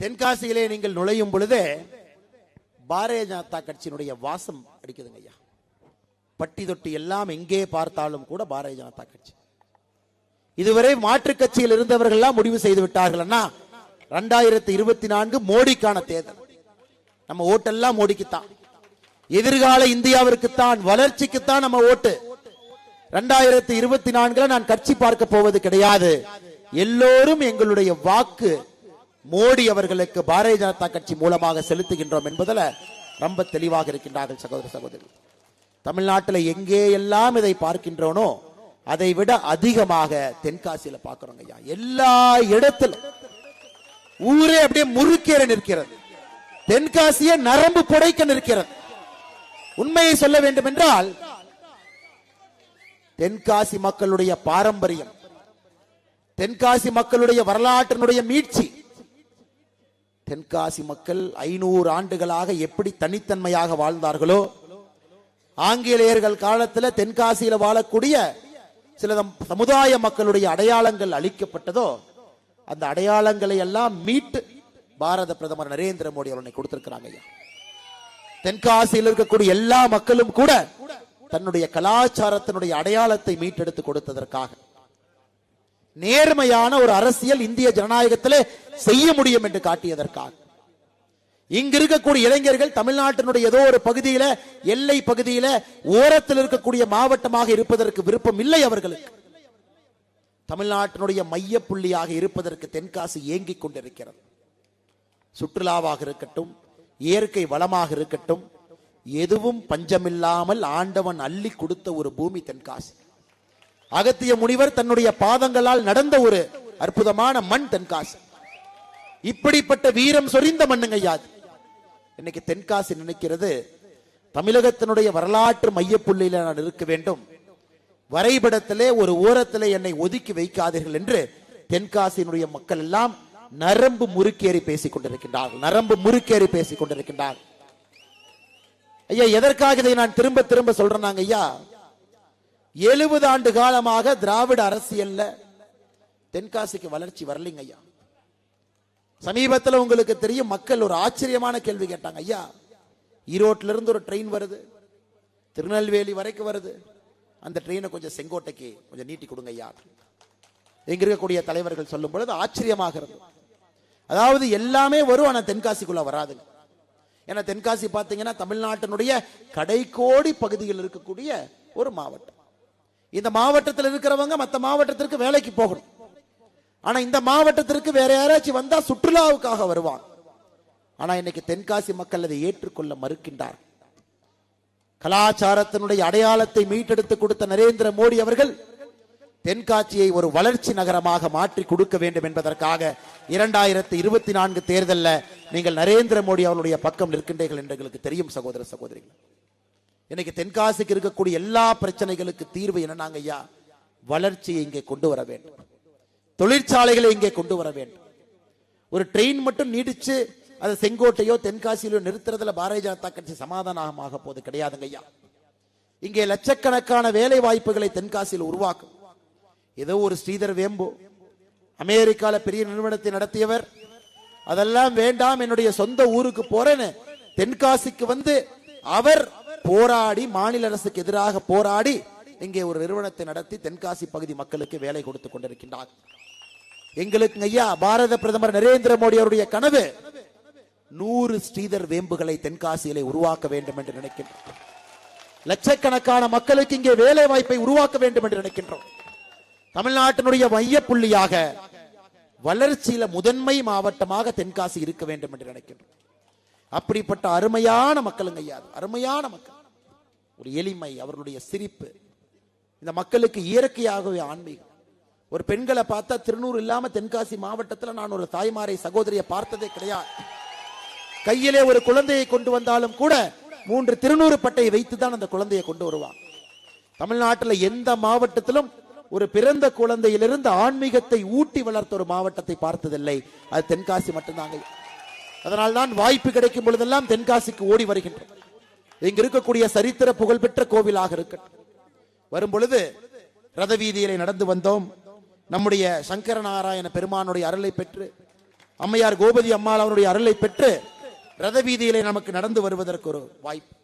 தென்காசியிலே நீங்கள் நுழையும் பொழுதே பாரதிய ஜனதா கட்சியினுடைய வாசம் அடிக்குதுங்க ஐயா. பட்டி தொட்டி எல்லாம் எங்கே பார்த்தாலும் கூட பாரதிய ஜனதா கட்சி. இதுவரை மாற்றுக் கட்சியில் இருந்தவர்கள் எல்லாம் முடிவு செய்து விட்டார்கள். 2024 மோடிக்கான தேர்தல். நம்ம ஓட்டெல்லாம் மோடிக்குத்தான், எதிர்கால இந்தியாவிற்குத்தான், வளர்ச்சிக்குத்தான் நம்ம ஓட்டு. 2024 நான் கட்சி பார்க்க போவது கிடையாது. எல்லோரும் எங்களுடைய வாக்கு மோடி அவர்களுக்கு பாரதிய ஜனதா கட்சி மூலமாக செலுத்துகின்றோம் என்பதில் ரொம்ப தெளிவாக இருக்கின்றார்கள் சகோதர சகோதரி. தமிழ்நாட்டில் எங்கே எல்லாம் இதை பார்க்கின்றோனோ அதை விட அதிகமாக தென்காசியில பார்க்கிறோங்க ஐயா. எல்லா இடத்திலும் ஊரே அப்படியே முறுக்கேற நிற்கிறது. தென்காசியை நரம்பு புடைக்க நிற்கிறது. உண்மையை சொல்ல வேண்டும் என்றால் தென்காசி மக்களுடைய பாரம்பரியம், தென்காசி மக்களுடைய வரலாற்றினுடைய மீட்சி, தென்காசி மக்கள் 500 ஆண்டுகளாக எப்படி தனித்தன்மையாக வாழ்ந்தார்களோ, ஆங்கிலேயர்கள் காலத்தில் தென்காசியில் வாழக்கூடிய சில சமுதாய மக்களுடைய அடையாளங்கள் அளிக்கப்பட்டதோ அந்த அடையாளங்களை எல்லாம் மீட்டு பாரத பிரதமர் நரேந்திர மோடி அவர்களை கொடுத்திருக்கிறாங்க. தென்காசியில் இருக்கக்கூடிய எல்லா மக்களும் கூட தன்னுடைய கலாச்சாரத்தினுடைய அடையாளத்தை மீட்டெடுத்து கொடுத்ததற்காக நேர்மையான ஒரு அரசியல் இந்திய ஜனநாயகத்திலே செய்ய முடியும் என்று காட்டியதற்காக இங்க இருக்கக்கூடிய இளைஞர்கள் தமிழ்நாட்டினுடைய ஏதோ ஒரு பகுதியில, எல்லை பகுதியில, ஓரத்தில் இருக்கக்கூடிய மாவட்டமாக இருப்பதற்கு விருப்பம் இல்லை அவர்களுக்கு. தமிழ்நாட்டினுடைய மைய புள்ளியாக இருப்பதற்கு தென்காசி ஏங்கிக் கொண்டிருக்கிறது. சுற்றுலாவாக இருக்கட்டும், இயற்கை வளமாக இருக்கட்டும், எதுவும் பஞ்சமில்லாமல் ஆண்டவன் அள்ளி கொடுத்த ஒரு பூமி தென்காசி. அகத்திய முனிவர் தன்னுடைய பாதங்களால் நடந்த ஒரு அற்புதமான மண் தென்காசி. இப்படிப்பட்ட வீரம் சொரிந்த மண்ணுங்க யாது. இன்னைக்கு தென்காசி நினைக்கிறது தமிழகத்தினுடைய வரலாற்று மையப்புள்ளியில நான் இருக்க வேண்டும், வரைபடத்திலே ஒரு ஓரத்திலே என்னை ஒதுக்கி வைக்காதீர்கள் என்று தென்காசியினுடைய மக்கள் எல்லாம் நரம்பு முறுக்கேறி பேசிக் கொண்டிருக்கின்றார்கள். நரம்பு முறுக்கேறி பேசிக் கொண்டிருக்கின்றார்கள். ஐயா, எதற்காக இதை நான் திரும்ப திரும்ப சொல்றேன் ஐயா, 70 ஆண்டு காலமாக திராவிட அரசியல்ல தென்காசிக்கு வளர்ச்சி வரலைங்க ஐயா. சமீபத்தில் உங்களுக்கு தெரியும், மக்கள் ஒரு ஆச்சரியமான கேள்வி கேட்டாங்க. ஐயா, ஈரோட்டில இருந்து ஒரு ட்ரெயின் வருது, திருநெல்வேலி வரைக்கும் வருது, அந்த ட்ரெயினை கொஞ்சம் செங்கோட்டைக்கு கொஞ்சம் நீட்டி கொடுங்க ஐயா. எங்க இருக்கக்கூடிய தலைவர்கள் சொல்லும் பொழுது ஆச்சரியமாக இருந்தது. அதாவது எல்லாமே வரும், ஆனா தென்காசிக்குள்ள வராதுங்க. ஏன்னா தென்காசி பார்த்தீங்கன்னா தமிழ்நாட்டினுடைய கடைக்கோடி பகுதியில் இருக்கக்கூடிய ஒரு மாவட்டம். இந்த மாவட்டத்தில் இருக்கிறவங்க மற்ற மாவட்டத்திற்கு வேலைக்கு போகணும். ஆனா இந்த மாவட்டத்திற்கு வேற யாராச்சும் வந்தா சுற்றுலாவுக்காக வருவாங்க. ஆனா இன்னைக்கு தென்காசி மக்கள் அதை ஏற்றுக்கொள்ள மறுக்கின்றார். கலாச்சாரத்தினுடைய அடையாளத்தை மீட்டெடுத்து கொடுத்த நரேந்திர மோடி அவர்கள் தென்காசியை ஒரு வளர்ச்சி நகரமாக மாற்றி கொடுக்க வேண்டும் என்பதற்காக 2024 தேர்தலில் நீங்கள் நரேந்திர மோடி அவருடைய பக்கம் நிற்கின்றீர்கள் என்று எங்களுக்கு தெரியும் சகோதர சகோதரிகள். இன்னைக்கு தென்காசிக்கு இருக்கக்கூடிய எல்லா பிரச்சனைகளுக்கு தீர்வு என்னன்னாங்க ஐயா, வளர்ச்சியை இங்கே கொண்டு வர வேண்டும், தொழிற்சாலைகளை இங்கே கொண்டு வர வேண்டும். ஒரு ட்ரெயின் மட்டும் நீடிச்சு அதை செங்கோட்டையோ தென்காசியிலோ நிறுத்துறதுல பாரதிய ஜனதா கட்சி சமாதானமாக போது கிடையாதுங்க ஐயா. இங்கே லட்சக்கணக்கான வேலை வாய்ப்புகளை தென்காசியில் உருவாக்கும். ஏதோ ஒரு ஸ்ரீதர் வேம்பு அமெரிக்கால பெரிய நிறுவனத்தை நடத்தியவர், அதெல்லாம் வேண்டாம் என்னுடைய சொந்த ஊருக்கு போறேன்னு தென்காசிக்கு வந்து அவர் போராடி, மாநில அரசுக்கு எதிராக போராடி இங்கே ஒரு நிறுவனத்தை நடத்தி தென்காசி பகுதி மக்களுக்கு வேலை கொடுத்து கொண்டிருக்கின்றார். எங்களுக்கு ஐயா பாரத பிரதமர் நரேந்திர மோடி அவருடைய கனவு 100 ஸ்ரீதர் வேம்புகளை தென்காசியிலே உருவாக்க வேண்டும் என்று நினைக்கின்றோம். லட்சக்கணக்கான மக்களுக்கு இங்கே வேலை வாய்ப்பை உருவாக்க வேண்டும் என்று நினைக்கின்றோம். தமிழ்நாட்டினுடைய மைய புள்ளியாக வளர்ச்சியில முதன்மை மாவட்டமாக தென்காசி இருக்க வேண்டும் என்று நினைக்கின்றோம். அப்படிப்பட்ட அருமையான மக்களுங்க ஐயா, அருமையான மக்கள். ஒரு எளிமை, அவர்களுடைய சிரிப்பு, இந்த மக்களுக்கு இயற்கையாகவே ஆன்மீகம். ஒரு பெண்களை பார்த்தா திருநூறு இல்லாம தென்காசி மாவட்டத்தில் நான் ஒரு தாய்மாரை சகோதரியை பார்த்ததே கிடையாது. கையிலே ஒரு குழந்தையை கொண்டு வந்தாலும் கூட 3 திருநூறு பட்டையை வைத்துதான் அந்த குழந்தையை கொண்டு வருவாங்க. தமிழ்நாட்டில் எந்த மாவட்டத்திலும் ஒரு பிறந்த குழந்தையிலிருந்து ஆன்மீகத்தை ஊட்டி வளர்த்த ஒரு மாவட்டத்தை பார்த்ததில்லை, அது தென்காசி மட்டும்தாங்க. அதனால்தான் வாய்ப்பு கிடைக்கும் பொழுதெல்லாம் தென்காசிக்கு ஓடி வருகின்றோம். இங்க இருக்கக்கூடிய சரித்திர புகழ்பெற்ற கோவிலாக இருக்கட்டும், வரும் பொழுது ரத வீதியிலே நடந்து வந்தோம். நம்முடைய சங்கர நாராயண பெருமானுடைய அருளை பெற்று அம்மையார் கோபதி அம்மாள் அவருடைய அருளை பெற்று ரத வீதியிலே நமக்கு நடந்து வருவதற்கு ஒரு வாய்ப்பு.